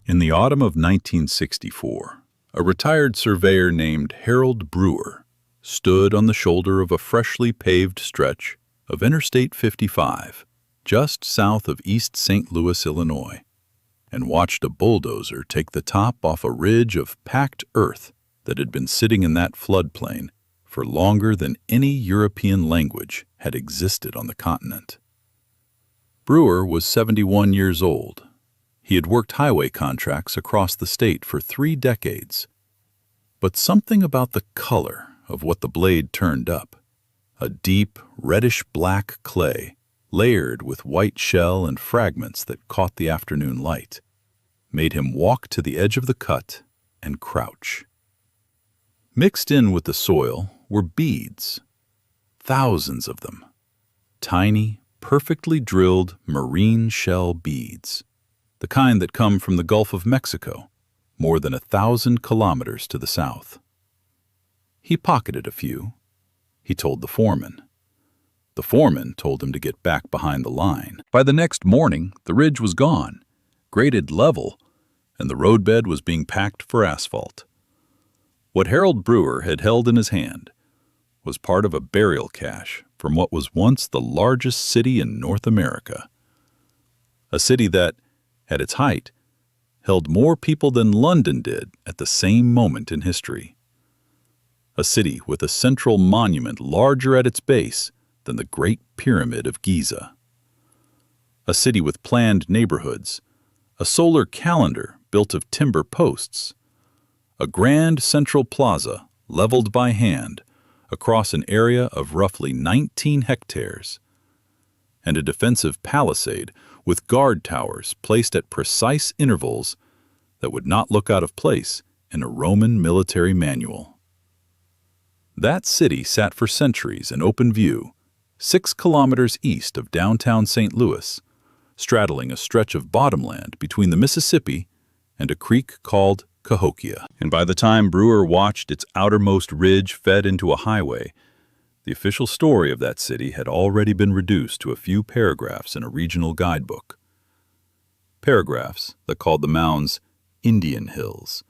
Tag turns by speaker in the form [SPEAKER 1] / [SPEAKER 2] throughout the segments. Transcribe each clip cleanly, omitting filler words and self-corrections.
[SPEAKER 1] In the autumn of 1964, a retired surveyor named Harold Brewer stood on the shoulder of a freshly paved stretch of Interstate 55, just south of East St. Louis, Illinois, and watched a bulldozer take the top off a ridge of packed earth that had been sitting in that floodplain for longer than any European language had existed on the continent. Brewer was 71 years old. He had worked highway contracts across the state for 3 decades. But something about the color of what the blade turned up, a deep, reddish-black clay layered with white shell and fragments that caught the afternoon light, made him walk to the edge of the cut and crouch. Mixed in with the soil were beads, thousands of them, tiny, perfectly drilled marine shell beads, the kind that come from the Gulf of Mexico, more than 1,000 kilometers to the south. He pocketed a few. He told the foreman. The foreman told him to get back behind the line. By the next morning, the ridge was gone, graded level, and the roadbed was being packed for asphalt. What Harold Brewer had held in his hand was part of a burial cache from what was once the largest city in North America. A city that, at its height, held more people than London did at the same moment in history. A city with a central monument larger at its base than the Great Pyramid of Giza. A city with planned neighborhoods, a solar calendar built of timber posts, a grand central plaza leveled by hand across an area of roughly 19 hectares, and a defensive palisade with guard towers placed at precise intervals that would not look out of place in a Roman military manual. That city sat for centuries in open view, 6 kilometers east of downtown St. Louis, straddling a stretch of bottomland between the Mississippi and a creek called Cahokia. And by the time Brewer watched its outermost ridge fed into a highway, the official story of that city had already been reduced to a few paragraphs in a regional guidebook. Paragraphs that called the mounds Indian Hills,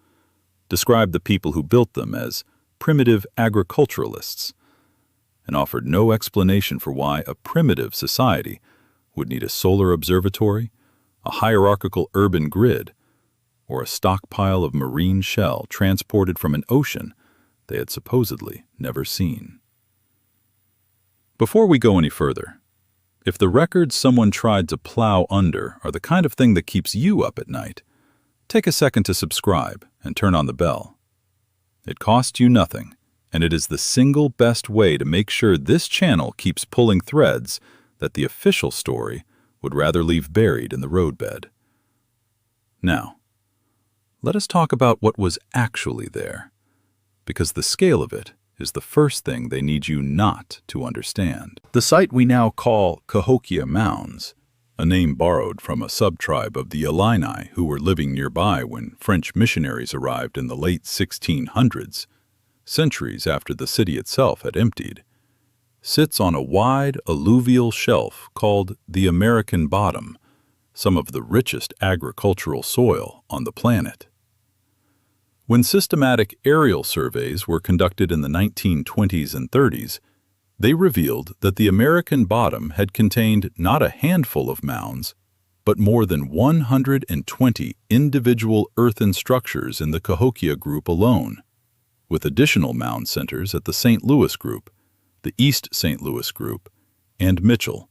[SPEAKER 1] described the people who built them as primitive agriculturalists, and offered no explanation for why a primitive society would need a solar observatory, a hierarchical urban grid, or a stockpile of marine shell transported from an ocean they had supposedly never seen. Before we go any further, if the records someone tried to plow under are the kind of thing that keeps you up at night, take a second to subscribe and turn on the bell. It costs you nothing, and it is the single best way to make sure this channel keeps pulling threads that the official story would rather leave buried in the roadbed. Now, let us talk about what was actually there, because the scale of it is the first thing they need you not to understand. The site we now call Cahokia Mounds, a name borrowed from a sub-tribe of the Illini who were living nearby when French missionaries arrived in the late 1600s, centuries after the city itself had emptied, sits on a wide alluvial shelf called the American Bottom, some of the richest agricultural soil on the planet. When systematic aerial surveys were conducted in the 1920s and 30s, they revealed that the American Bottom had contained not a handful of mounds, but more than 120 individual earthen structures in the Cahokia group alone, with additional mound centers at the St. Louis group, the East St. Louis group, and Mitchell,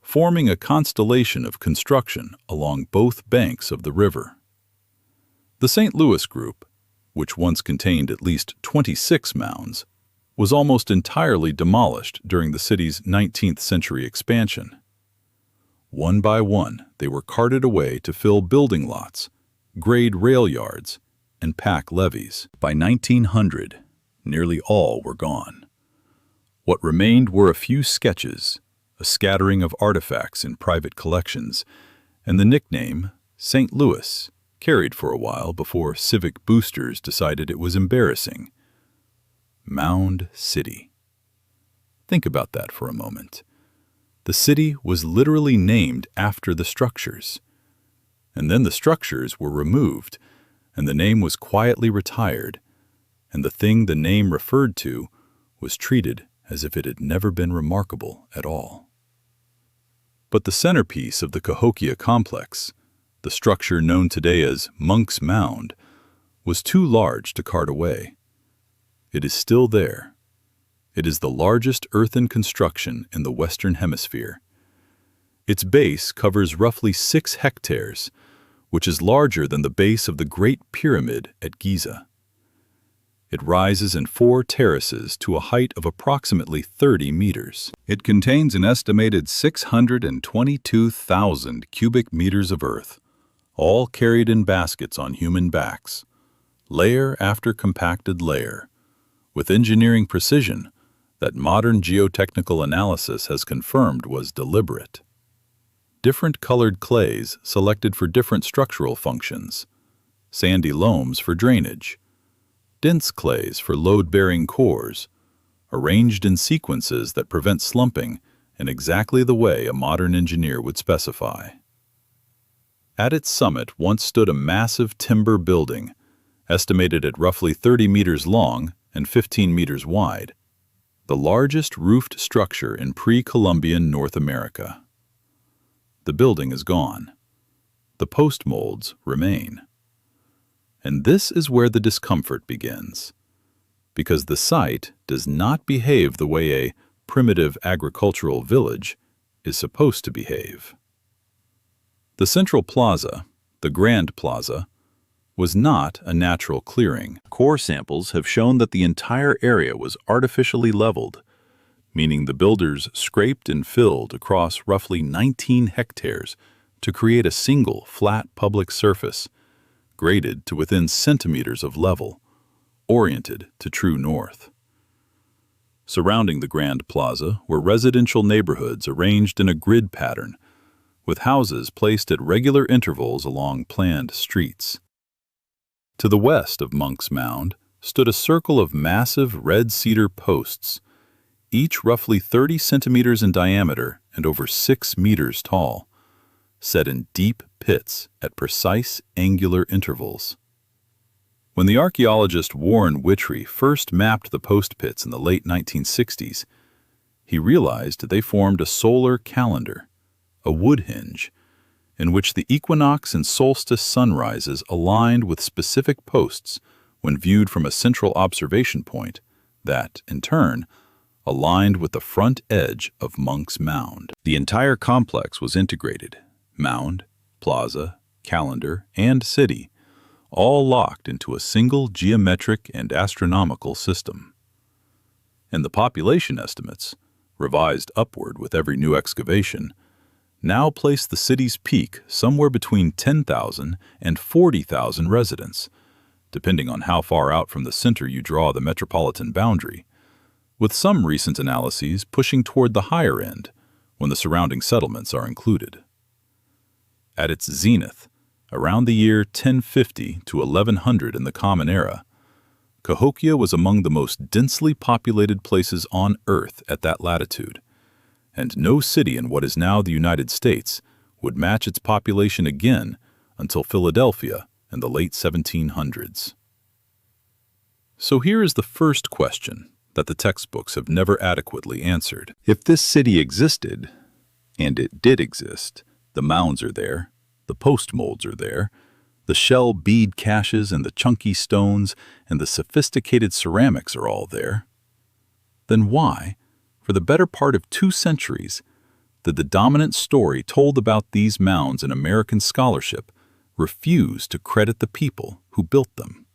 [SPEAKER 1] forming a constellation of construction along both banks of the river. The St. Louis group, which once contained at least 26 mounds, was almost entirely demolished during the city's 19th century expansion. One by one, they were carted away to fill building lots, grade rail yards, and pack levees. By 1900, nearly all were gone. What remained were a few sketches, a scattering of artifacts in private collections, and the nickname St. Louis, carried for a while before civic boosters decided it was embarrassing. Mound City. Think about that for a moment. The city was literally named after the structures. And then the structures were removed, and the name was quietly retired, and the thing the name referred to was treated as if it had never been remarkable at all. But the centerpiece of the Cahokia complex, the structure known today as Monk's Mound, was too large to cart away. It is still there. It is the largest earthen construction in the Western Hemisphere. Its base covers roughly 6 hectares, which is larger than the base of the Great Pyramid at Giza. It rises in 4 terraces to a height of approximately 30 meters. It contains an estimated 622,000 cubic meters of earth, all carried in baskets on human backs, layer after compacted layer, with engineering precision that modern geotechnical analysis has confirmed was deliberate. Different colored clays selected for different structural functions, sandy loams for drainage, dense clays for load-bearing cores, arranged in sequences that prevent slumping in exactly the way a modern engineer would specify. At its summit once stood a massive timber building, estimated at roughly 30 meters long and 15 meters wide, the largest roofed structure in pre-Columbian North America. The building is gone. The post molds remain. And this is where the discomfort begins, because the site does not behave the way a primitive agricultural village is supposed to behave. The central plaza, the Grand Plaza, was not a natural clearing. Core samples have shown that the entire area was artificially leveled, meaning the builders scraped and filled across roughly 19 hectares to create a single flat public surface, graded to within centimeters of level, oriented to true north. Surrounding the Grand Plaza were residential neighborhoods arranged in a grid pattern, with houses placed at regular intervals along planned streets. To the west of Monk's Mound stood a circle of massive red cedar posts, each roughly 30 centimeters in diameter and over 6 meters tall, set in deep pits at precise angular intervals. When the archaeologist Warren Whittrey first mapped the post pits in the late 1960s, he realized they formed a solar calendar, a wood hinge, in which the equinox and solstice sunrises aligned with specific posts when viewed from a central observation point that, in turn, aligned with the front edge of Monk's Mound. The entire complex was integrated, mound, plaza, calendar, and city, all locked into a single geometric and astronomical system. And the population estimates, revised upward with every new excavation, now place the city's peak somewhere between 10,000 and 40,000 residents, depending on how far out from the center you draw the metropolitan boundary, with some recent analyses pushing toward the higher end when the surrounding settlements are included. At its zenith, around the year 1050 to 1100 in the Common Era, Cahokia was among the most densely populated places on Earth at that latitude, and no city in what is now the United States would match its population again until Philadelphia in the late 1700s. So here is the first question that the textbooks have never adequately answered. If this city existed, and it did exist, the mounds are there, the post molds are there, the shell bead caches and the chunky stones and the sophisticated ceramics are all there, then why, for the better part of 2 centuries, did the dominant story told about these mounds in American scholarship refuse to credit the people who built them?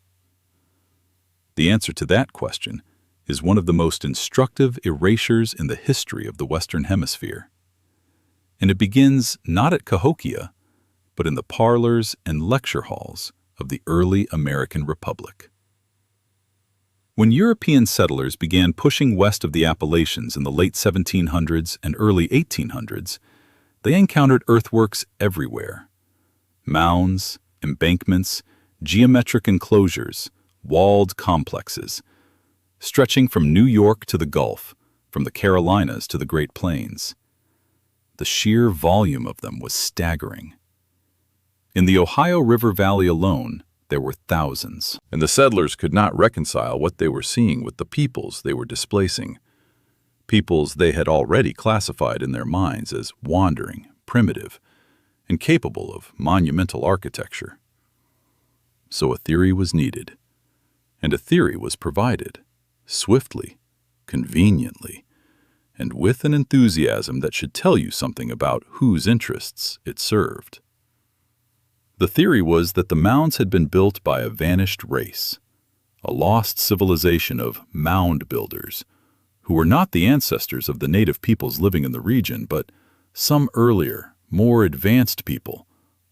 [SPEAKER 1] The answer to that question is one of the most instructive erasures in the history of the Western Hemisphere. And it begins not at Cahokia, but in the parlors and lecture halls of the early American Republic. When European settlers began pushing west of the Appalachians in the late 1700s and early 1800s, they encountered earthworks everywhere. Mounds, embankments, geometric enclosures, walled complexes, stretching from New York to the Gulf, from the Carolinas to the Great Plains. The sheer volume of them was staggering. In the Ohio River Valley alone, there were thousands, and the settlers could not reconcile what they were seeing with the peoples they were displacing, peoples they had already classified in their minds as wandering, primitive, and capable of monumental architecture. So a theory was needed, and a theory was provided, swiftly, conveniently, and with an enthusiasm that should tell you something about whose interests it served. The theory was that the mounds had been built by a vanished race, a lost civilization of mound builders, who were not the ancestors of the native peoples living in the region, but some earlier, more advanced people,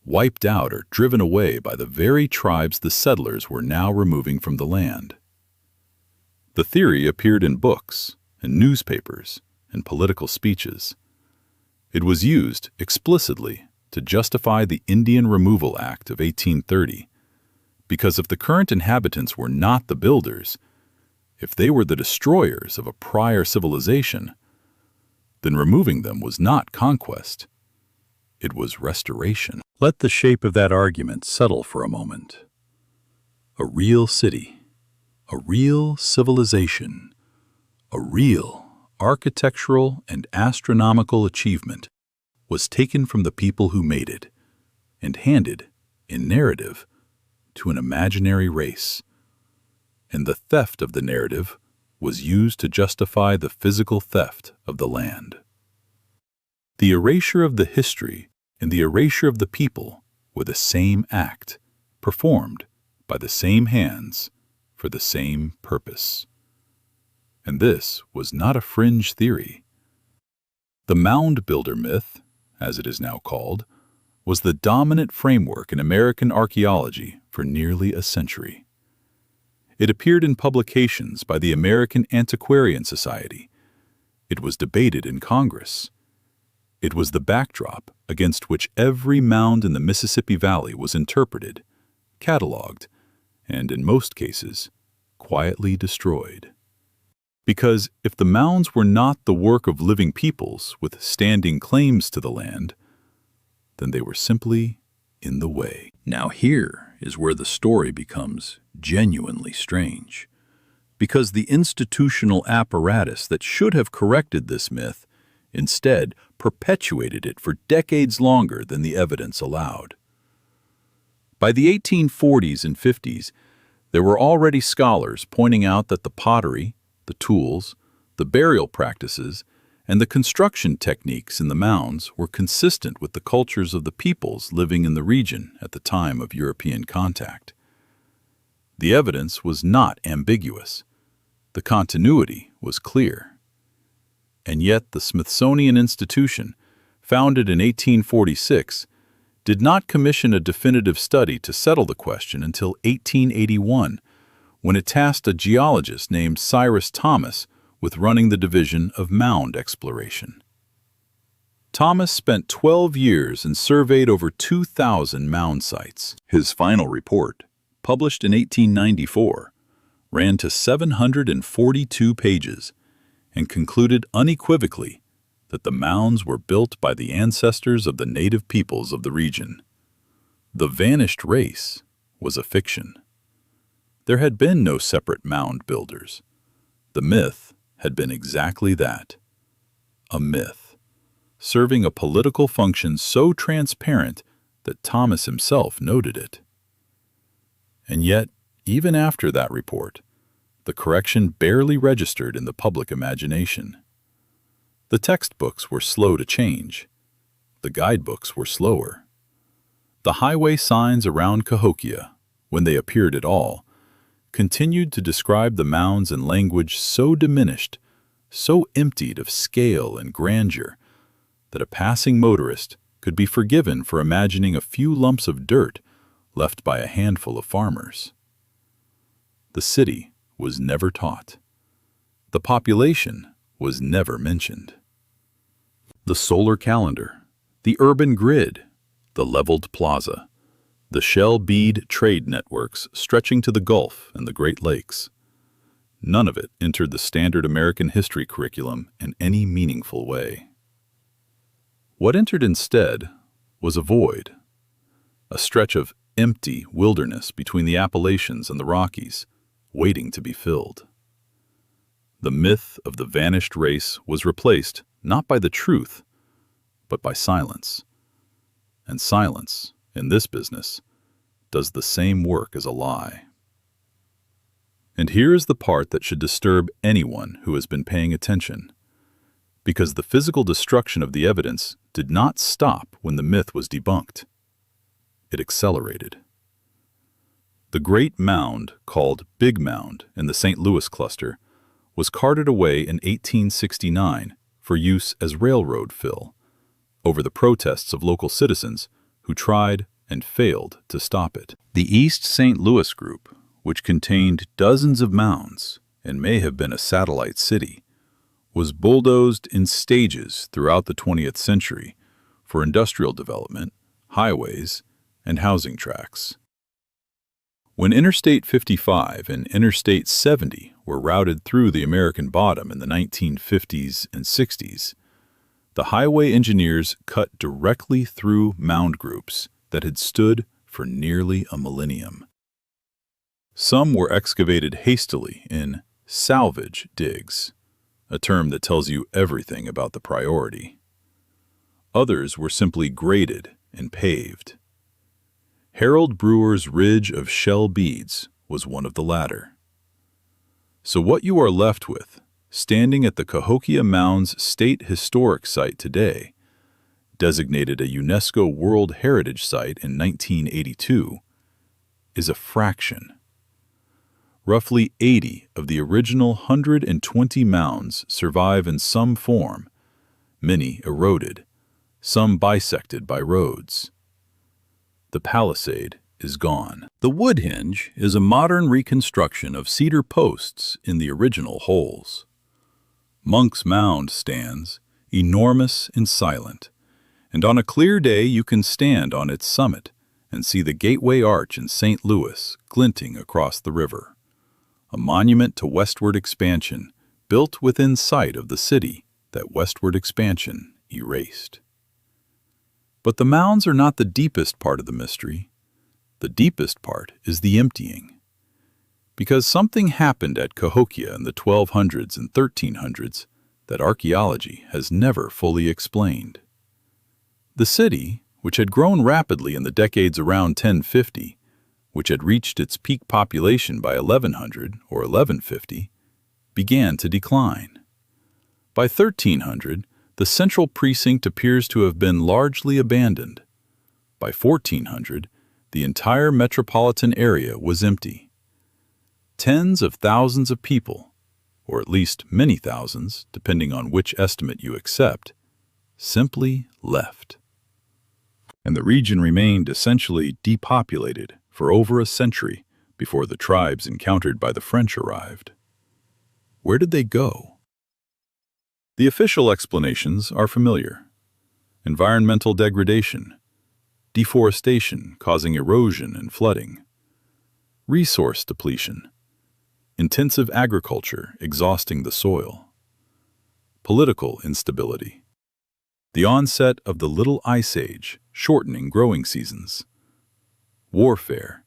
[SPEAKER 1] wiped out or driven away by the very tribes the settlers were now removing from the land. The theory appeared in books, in newspapers, and political speeches. It was used explicitly to justify the Indian Removal Act of 1830, because if the current inhabitants were not the builders, if they were the destroyers of a prior civilization, then removing them was not conquest, it was restoration. Let the shape of that argument settle for a moment. A real city, a real civilization, a real architectural and astronomical achievement was taken from the people who made it and handed, in narrative, to an imaginary race. And the theft of the narrative was used to justify the physical theft of the land. The erasure of the history and the erasure of the people were the same act, performed by the same hands for the same purpose. And this was not a fringe theory. The Mound Builder myth, as it is now called, was the dominant framework in American archaeology for nearly a century. It appeared in publications by the American Antiquarian Society. It was debated in Congress. It was the backdrop against which every mound in the Mississippi Valley was interpreted, cataloged, and in most cases, quietly destroyed. Because if the mounds were not the work of living peoples with standing claims to the land, then they were simply in the way. Now here is where the story becomes genuinely strange, because the institutional apparatus that should have corrected this myth instead perpetuated it for decades longer than the evidence allowed. By the 1840s and 50s, there were already scholars pointing out that the pottery, the tools, the burial practices, and the construction techniques in the mounds were consistent with the cultures of the peoples living in the region at the time of European contact. The evidence was not ambiguous. The continuity was clear. And yet the Smithsonian Institution, founded in 1846, did not commission a definitive study to settle the question until 1881, when it tasked a geologist named Cyrus Thomas with running the division of mound exploration. Thomas spent 12 years and surveyed over 2,000 mound sites. His final report, published in 1894, ran to 742 pages and concluded unequivocally that the mounds were built by the ancestors of the native peoples of the region. The vanished race was a fiction. There had been no separate mound builders. The myth had been exactly that, a myth, serving a political function so transparent that Thomas himself noted it. And yet, even after that report, the correction barely registered in the public imagination. The textbooks were slow to change. The guidebooks were slower. The highway signs around Cahokia, when they appeared at all, continued to describe the mounds in language so diminished, so emptied of scale and grandeur, that a passing motorist could be forgiven for imagining a few lumps of dirt left by a handful of farmers. The city was never taught. The population was never mentioned. The solar calendar, the urban grid, the leveled plaza, the shell bead trade networks stretching to the Gulf and the Great Lakes. None of it entered the standard American history curriculum in any meaningful way. What entered instead was a void. a stretch of empty wilderness between the Appalachians and the Rockies, waiting to be filled. The myth of the vanished race was replaced not by the truth, but by silence. And silence, in this business, does the same work as a lie. And here is the part that should disturb anyone who has been paying attention, because the physical destruction of the evidence did not stop when the myth was debunked. It accelerated. The Great Mound, called Big Mound in the St. Louis cluster, was carted away in 1869 for use as railroad fill, over the protests of local citizens who tried and failed to stop it. The East St. Louis group, which contained dozens of mounds and may have been a satellite city, was bulldozed in stages throughout the 20th century for industrial development, highways, and housing tracts. When Interstate 55 and Interstate 70 were routed through the American bottom in the 1950s and 60s, the highway engineers cut directly through mound groups that had stood for nearly a millennium. Some were excavated hastily in salvage digs, a term that tells you everything about the priority. Others were simply graded and paved. Harold Brewer's ridge of shell beads was one of the latter. So what you are left with, standing at the Cahokia Mounds State Historic Site today, designated a UNESCO World Heritage Site in 1982, is a fraction. Roughly 80 of the original 120 mounds survive in some form, many eroded, some bisected by roads. The palisade is gone. The wood hinge is a modern reconstruction of cedar posts in the original holes. Monk's Mound stands, enormous and silent, and on a clear day you can stand on its summit and see the Gateway Arch in St. Louis glinting across the river, a monument to westward expansion built within sight of the city that westward expansion erased. But the mounds are not the deepest part of the mystery. The deepest part is the emptying. Because something happened at Cahokia in the 1200s and 1300s that archaeology has never fully explained. The city, which had grown rapidly in the decades around 1050, which had reached its peak population by 1100 or 1150, began to decline. By 1300, the central precinct appears to have been largely abandoned. By 1400, the entire metropolitan area was empty. Tens of thousands of people, or at least many thousands, depending on which estimate you accept, simply left. And the region remained essentially depopulated for over a century before the tribes encountered by the French arrived. Where did they go? The official explanations are familiar. Environmental degradation, deforestation causing erosion and flooding, resource depletion, intensive agriculture exhausting the soil, political instability, the onset of the Little Ice Age shortening growing seasons, warfare,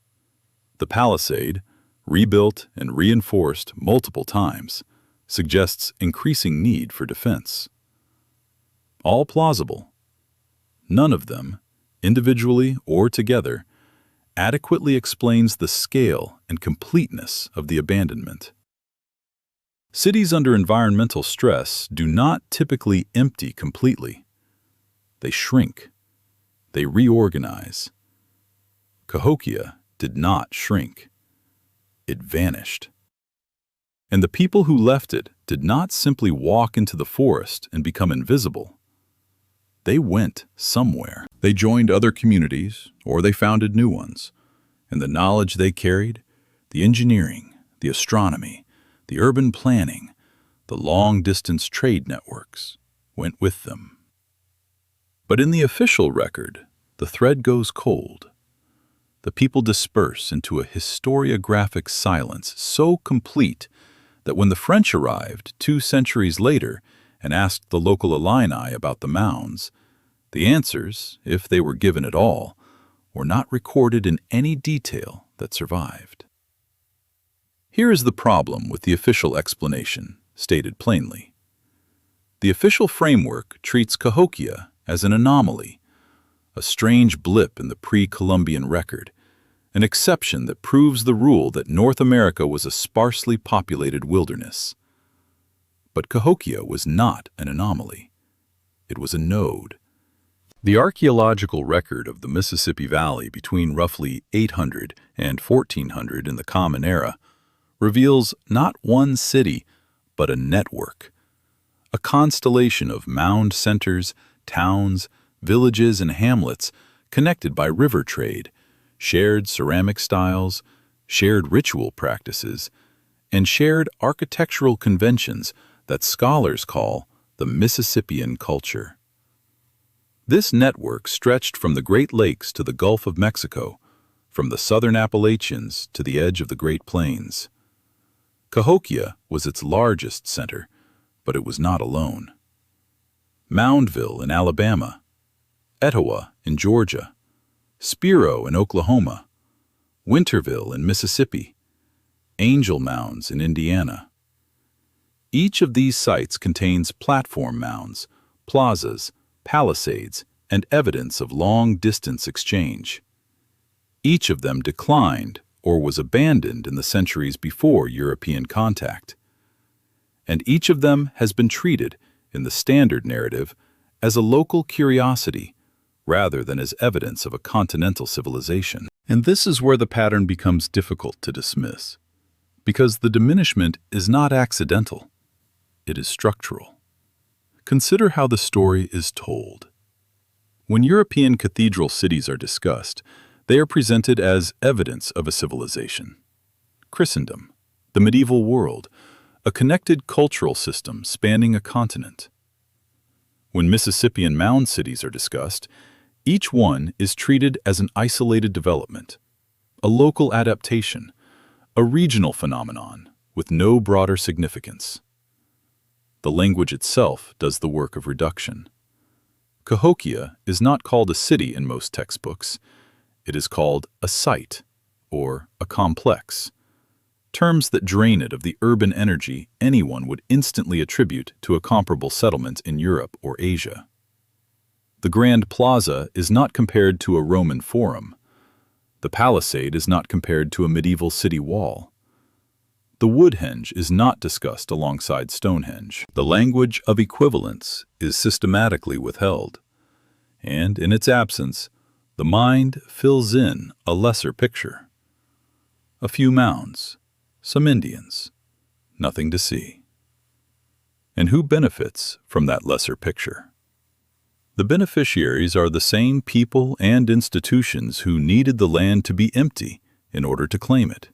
[SPEAKER 1] the palisade, rebuilt and reinforced multiple times, suggests increasing need for defense. All plausible. None of them, individually or together, adequately explains the scale and completeness of the abandonment. Cities under environmental stress do not typically empty completely. They shrink. They reorganize. Cahokia did not shrink. It vanished. And the people who left it did not simply walk into the forest and become invisible. They went somewhere. They joined other communities, or they founded new ones, and the knowledge they carried, the engineering, the astronomy, the urban planning, the long-distance trade networks, went with them. But in the official record, the thread goes cold. The people disperse into a historiographic silence so complete that when the French arrived 2 centuries later and asked the local Illini about the mounds, the answers, if they were given at all, or not recorded in any detail that survived. Here is the problem with the official explanation, stated plainly. The official framework treats Cahokia as an anomaly, a strange blip in the pre-Columbian record, an exception that proves the rule that North America was a sparsely populated wilderness. But Cahokia was not an anomaly. It was a node. The archaeological record of the Mississippi Valley between roughly 800 and 1400 in the Common Era reveals not one city, but a network, a constellation of mound centers, towns, villages, and hamlets connected by river trade, shared ceramic styles, shared ritual practices, and shared architectural conventions that scholars call the Mississippian culture. This network stretched from the Great Lakes to the Gulf of Mexico, from the southern Appalachians to the edge of the Great Plains. Cahokia was its largest center, but it was not alone. Moundville in Alabama, Etowah in Georgia, Spiro in Oklahoma, Winterville in Mississippi, Angel Mounds in Indiana. Each of these sites contains platform mounds, plazas, palisades, and evidence of long-distance exchange. Each of them declined or was abandoned in the centuries before European contact. And each of them has been treated, in the standard narrative, as a local curiosity rather than as evidence of a continental civilization. And this is where the pattern becomes difficult to dismiss, because the diminishment is not accidental, it is structural. Consider how the story is told. When European cathedral cities are discussed, they are presented as evidence of a civilization. Christendom, the medieval world, a connected cultural system spanning a continent. When Mississippian mound cities are discussed, each one is treated as an isolated development, a local adaptation, a regional phenomenon with no broader significance. The language itself does the work of reduction. Cahokia is not called a city in most textbooks. It is called a site or a complex, terms that drain it of the urban energy anyone would instantly attribute to a comparable settlement in Europe or Asia. The Grand Plaza is not compared to a Roman forum. The palisade is not compared to a medieval city wall. The Woodhenge is not discussed alongside Stonehenge. The language of equivalence is systematically withheld, and in its absence, the mind fills in a lesser picture. A few mounds, some Indians, nothing to see. And who benefits from that lesser picture? The beneficiaries are the same people and institutions who needed the land to be empty in order to claim it,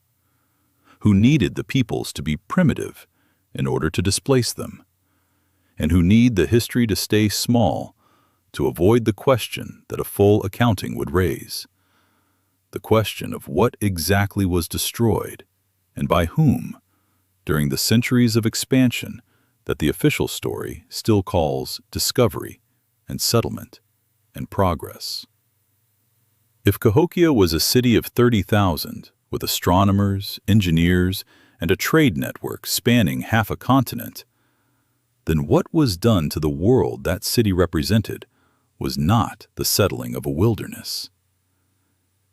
[SPEAKER 1] who needed the peoples to be primitive in order to displace them, and who need the history to stay small to avoid the question that a full accounting would raise, the question of what exactly was destroyed and by whom during the centuries of expansion that the official story still calls discovery and settlement and progress. If Cahokia was a city of 30,000, with astronomers, engineers, and a trade network spanning half a continent, then what was done to the world that city represented was not the settling of a wilderness.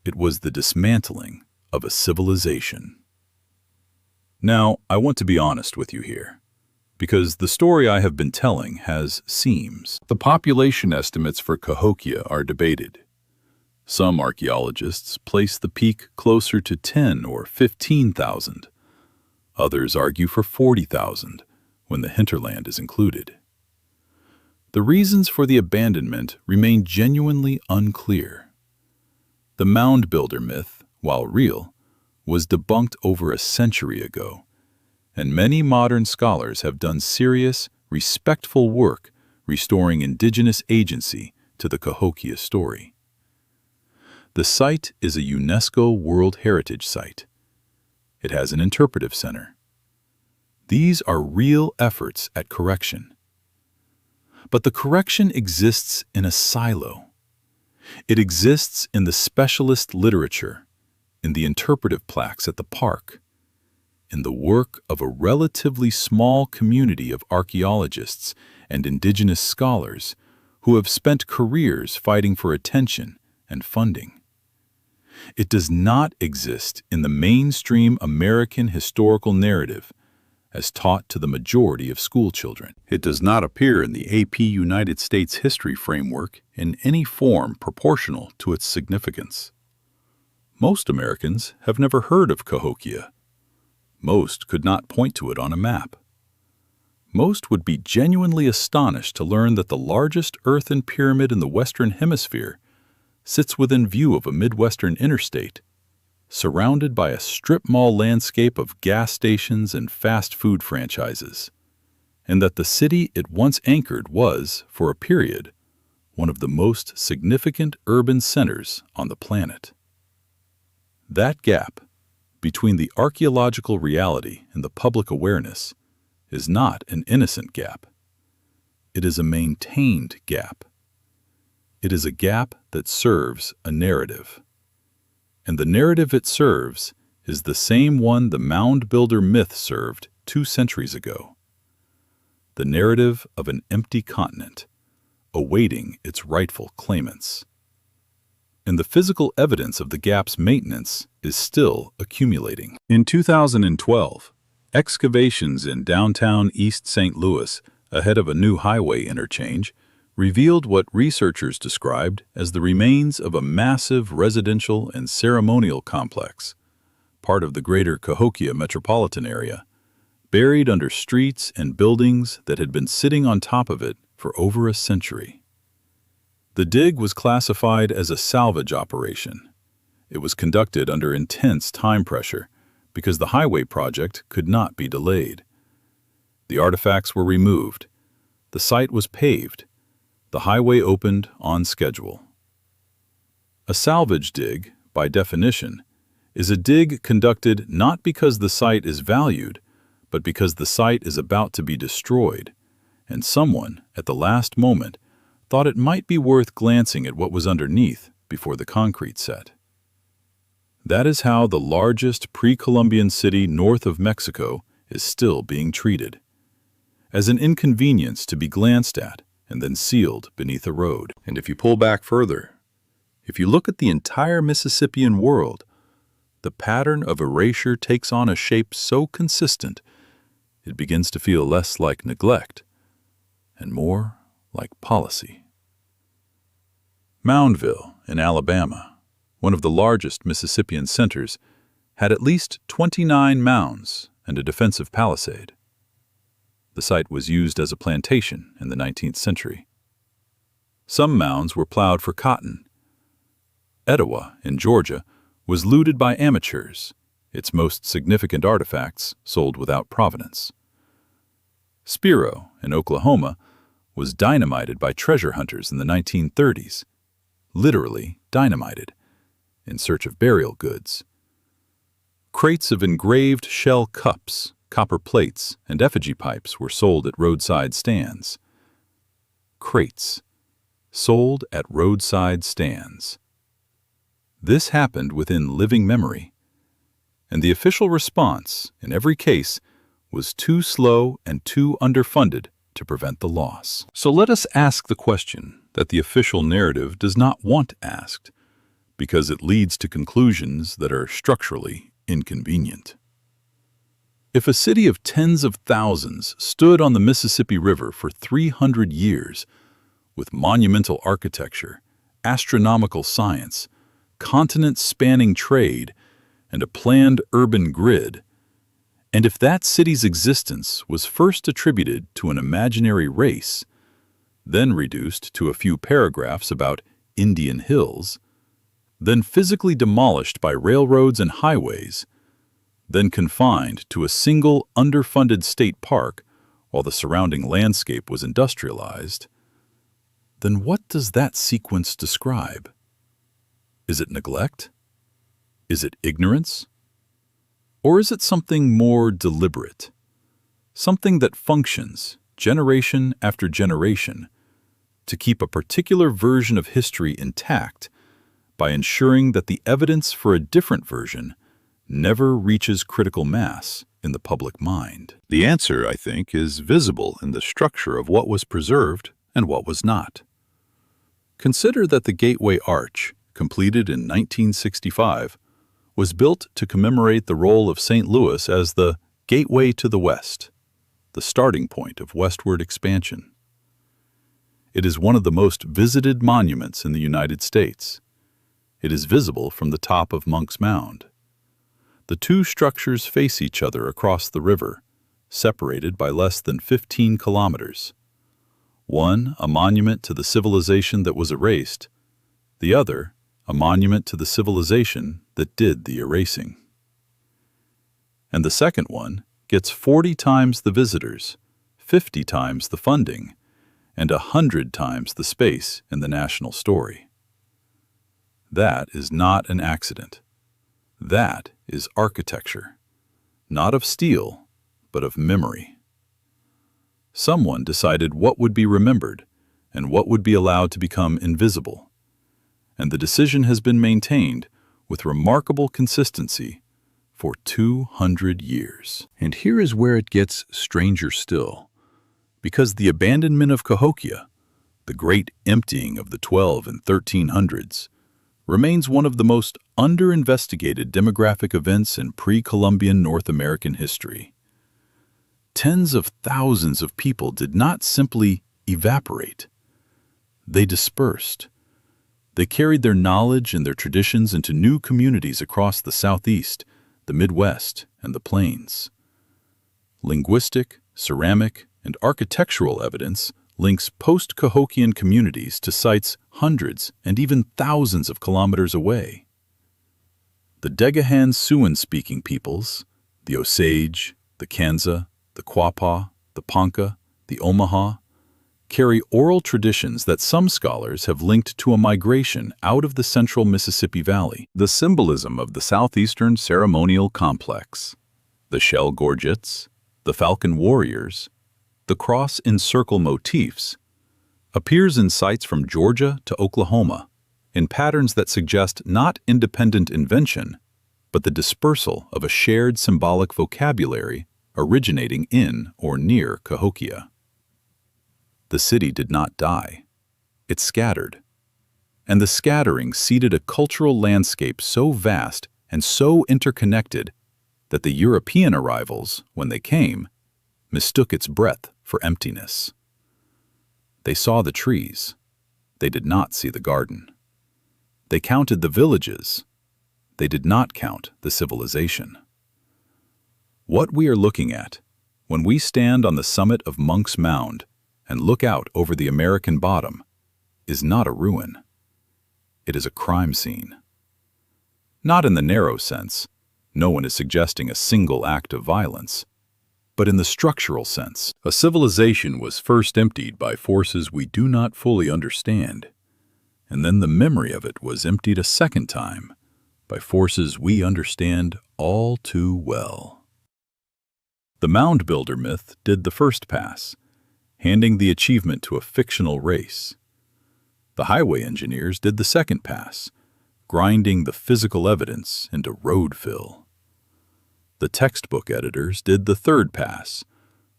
[SPEAKER 1] It was the dismantling of a civilization. Now, I want to be honest with you here, because the story I have been telling has seams. The population estimates for Cahokia are debated. Some archaeologists place the peak closer to 10 or 15,000. Others argue for 40,000 when the hinterland is included. The reasons for the abandonment remain genuinely unclear. The Mound Builder myth, while real, was debunked over a century ago, and many modern scholars have done serious, respectful work restoring indigenous agency to the Cahokia story. The site is a UNESCO World Heritage Site. It has an interpretive center. These are real efforts at correction. But the correction exists in a silo. It exists in the specialist literature, in the interpretive plaques at the park, in the work of a relatively small community of archaeologists and indigenous scholars who have spent careers fighting for attention and funding. It does not exist in the mainstream American historical narrative as taught to the majority of schoolchildren. It does not appear in the AP United States history framework in any form proportional to its significance. Most Americans have never heard of Cahokia. Most could not point to it on a map. Most would be genuinely astonished to learn that the largest earthen pyramid in the Western Hemisphere sits within view of a Midwestern interstate, surrounded by a strip mall landscape of gas stations and fast food franchises, and that the city it once anchored was, for a period, one of the most significant urban centers on the planet. That gap between the archaeological reality and the public awareness is not an innocent gap. It is a maintained gap. It is a gap that serves a narrative. And the narrative it serves is the same one the Mound Builder myth served 2 centuries ago. The narrative of an empty continent, awaiting its rightful claimants. And the physical evidence of the gap's maintenance is still accumulating. In 2012, excavations in downtown East St. Louis, ahead of a new highway interchange, revealed what researchers described as the remains of a massive residential and ceremonial complex, part of the greater Cahokia metropolitan area, buried under streets and buildings that had been sitting on top of it for over a century. The dig was classified as a salvage operation. It was conducted under intense time pressure because the highway project could not be delayed. The artifacts were removed. The site was paved. The highway opened on schedule. A salvage dig, by definition, is a dig conducted not because the site is valued, but because the site is about to be destroyed, and someone, at the last moment, thought it might be worth glancing at what was underneath before the concrete set. That is how the largest pre-Columbian city north of Mexico is still being treated, as an inconvenience to be glanced at and then sealed beneath a road. And if you pull back further, if you look at the entire Mississippian world, the pattern of erasure takes on a shape so consistent, it begins to feel less like neglect and more like policy. Moundville in Alabama, one of the largest Mississippian centers, had at least 29 mounds and a defensive palisade. The site was used as a plantation in the 19th century. Some mounds were plowed for cotton. Etowah, in Georgia, was looted by amateurs, its most significant artifacts sold without provenance. Spiro, in Oklahoma, was dynamited by treasure hunters in the 1930s, literally dynamited, in search of burial goods. Crates of engraved shell cups, copper plates, and effigy pipes were sold at roadside stands. Crates, sold at roadside stands. This happened within living memory, and the official response, in every case, was too slow and too underfunded to prevent the loss. So let us ask the question that the official narrative does not want asked, because it leads to conclusions that are structurally inconvenient. If a city of tens of thousands stood on the Mississippi River for 300 years, with monumental architecture, astronomical science, continent-spanning trade, and a planned urban grid, and if that city's existence was first attributed to an imaginary race, then reduced to a few paragraphs about Indian hills, then physically demolished by railroads and highways, then confined to a single underfunded state park while the surrounding landscape was industrialized, then what does that sequence describe? Is it neglect? Is it ignorance? Or is it something more deliberate? Something that functions, generation after generation, to keep a particular version of history intact by ensuring that the evidence for a different version never reaches critical mass in the public mind? The answer, I think, is visible in the structure of what was preserved and what was not. Consider that the Gateway Arch, completed in 1965, was built to commemorate the role of St. Louis as the gateway to the West, the starting point of westward expansion. It is one of the most visited monuments in the United States. It is visible from the top of Monk's Mound. The two structures face each other across the river, separated by less than 15 kilometers. One, a monument to the civilization that was erased; the other, a monument to the civilization that did the erasing. And the second one gets 40 times the visitors, 50 times the funding, and 100 times the space in the national story. That is not an accident. That is architecture, not of steel, but of memory. Someone decided what would be remembered and what would be allowed to become invisible, and the decision has been maintained with remarkable consistency for 200 years. And here is where it gets stranger still, because the abandonment of Cahokia, the great emptying of the 12 and 1300s, remains one of the most under-investigated demographic events in pre-Columbian North American history. Tens of thousands of people did not simply evaporate. They dispersed. They carried their knowledge and their traditions into new communities across the Southeast, the Midwest, and the Plains. Linguistic, ceramic, and architectural evidence links post-Cahokian communities to sites hundreds and even thousands of kilometers away. The Degahan Siouan-speaking peoples, the Osage, the Kanza, the Quapaw, the Ponca, the Omaha, carry oral traditions that some scholars have linked to a migration out of the central Mississippi Valley. The symbolism of the southeastern ceremonial complex, the shell gorgets, the falcon warriors, the cross in circle motifs, appears in sites from Georgia to Oklahoma in patterns that suggest not independent invention, but the dispersal of a shared symbolic vocabulary originating in or near Cahokia. The city did not die. It scattered. And the scattering seeded a cultural landscape so vast and so interconnected that the European arrivals, when they came, mistook its breadth for emptiness. They saw the trees. They did not see the garden. They counted the villages. They did not count the civilization. What we are looking at, when we stand on the summit of Monk's Mound and look out over the American bottom, is not a ruin. It is a crime scene. Not in the narrow sense. No one is suggesting a single act of violence. But in the structural sense, a civilization was first emptied by forces we do not fully understand, and then the memory of it was emptied a second time by forces we understand all too well. The Mound Builder myth did the first pass, handing the achievement to a fictional race. The highway engineers did the second pass, grinding the physical evidence into road fill. The textbook editors did the third pass,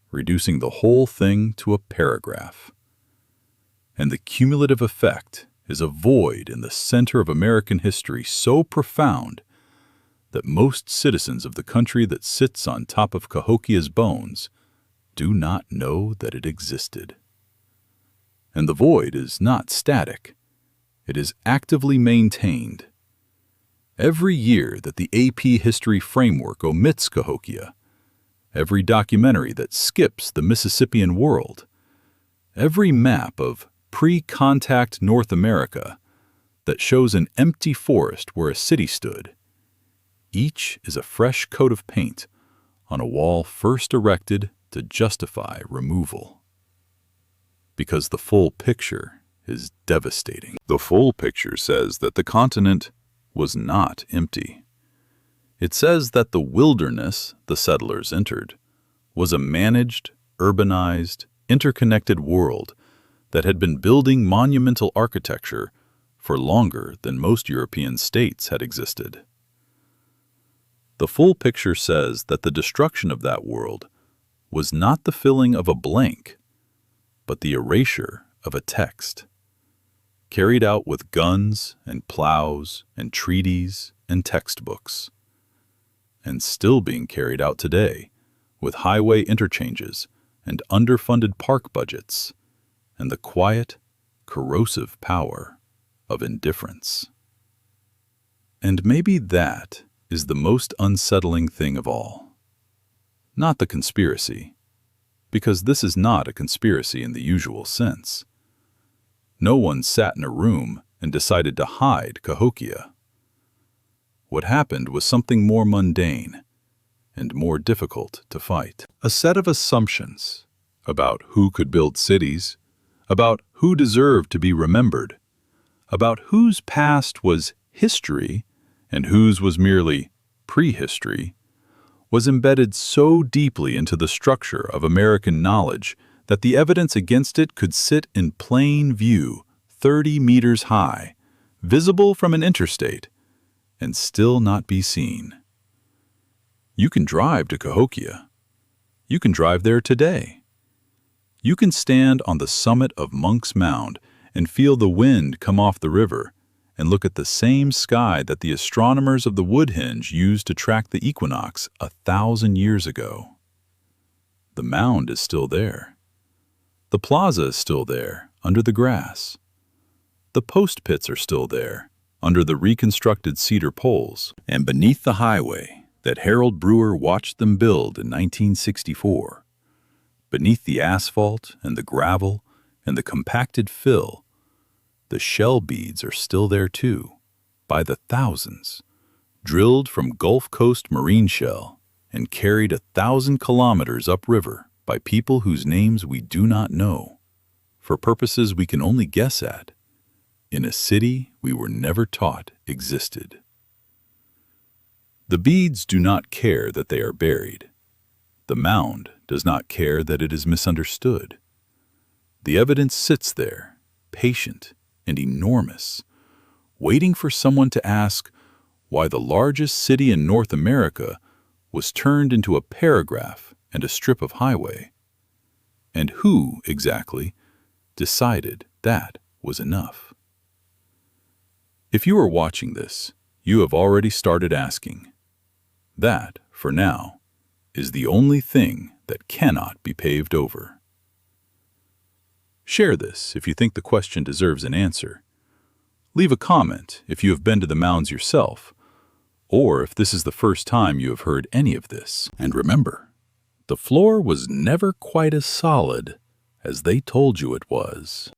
[SPEAKER 1] reducing the whole thing to a paragraph. And the cumulative effect is a void in the center of American history so profound that most citizens of the country that sits on top of Cahokia's bones do not know that it existed. And the void is not static. It is actively maintained. Every year that the AP History Framework omits Cahokia, every documentary that skips the Mississippian world, every map of pre-contact North America that shows an empty forest where a city stood, each is a fresh coat of paint on a wall first erected to justify removal. Because the full picture is devastating. The full picture says that the continent was not empty. It says that the wilderness the settlers entered was a managed, urbanized, interconnected world that had been building monumental architecture for longer than most European states had existed. The full picture says that the destruction of that world was not the filling of a blank, but the erasure of a text, carried out with guns and plows and treaties and textbooks, and still being carried out today with highway interchanges and underfunded park budgets and the quiet, corrosive power of indifference. And maybe that is the most unsettling thing of all. Not the conspiracy, because this is not a conspiracy in the usual sense. No one sat in a room and decided to hide Cahokia. What happened was something more mundane and more difficult to fight. A set of assumptions about who could build cities, about who deserved to be remembered, about whose past was history and whose was merely prehistory, was embedded so deeply into the structure of American knowledge that the evidence against it could sit in plain view 30 meters high, visible from an interstate, and still not be seen. You can drive to Cahokia. You can drive there today. You can stand on the summit of Monk's Mound and feel the wind come off the river and look at the same sky that the astronomers of the Woodhenge used to track the equinox 1,000 years ago. The mound is still there. The plaza is still there, under the grass. The post pits are still there, under the reconstructed cedar poles, and beneath the highway that Harold Brewer watched them build in 1964. Beneath the asphalt and the gravel and the compacted fill, the shell beads are still there too, by the thousands, drilled from Gulf Coast marine shell and carried 1,000 kilometers upriver by people whose names we do not know, for purposes we can only guess at, in a city we were never taught existed. The beads do not care that they are buried. The mound does not care that it is misunderstood. The evidence sits there, patient and enormous, waiting for someone to ask why the largest city in North America was turned into a paragraph and a strip of highway, and who, exactly, decided that was enough. If you are watching this, you have already started asking. That, for now, is the only thing that cannot be paved over. Share this if you think the question deserves an answer. Leave a comment if you have been to the mounds yourself, or if this is the first time you have heard any of this. And remember, the floor was never quite as solid as they told you it was.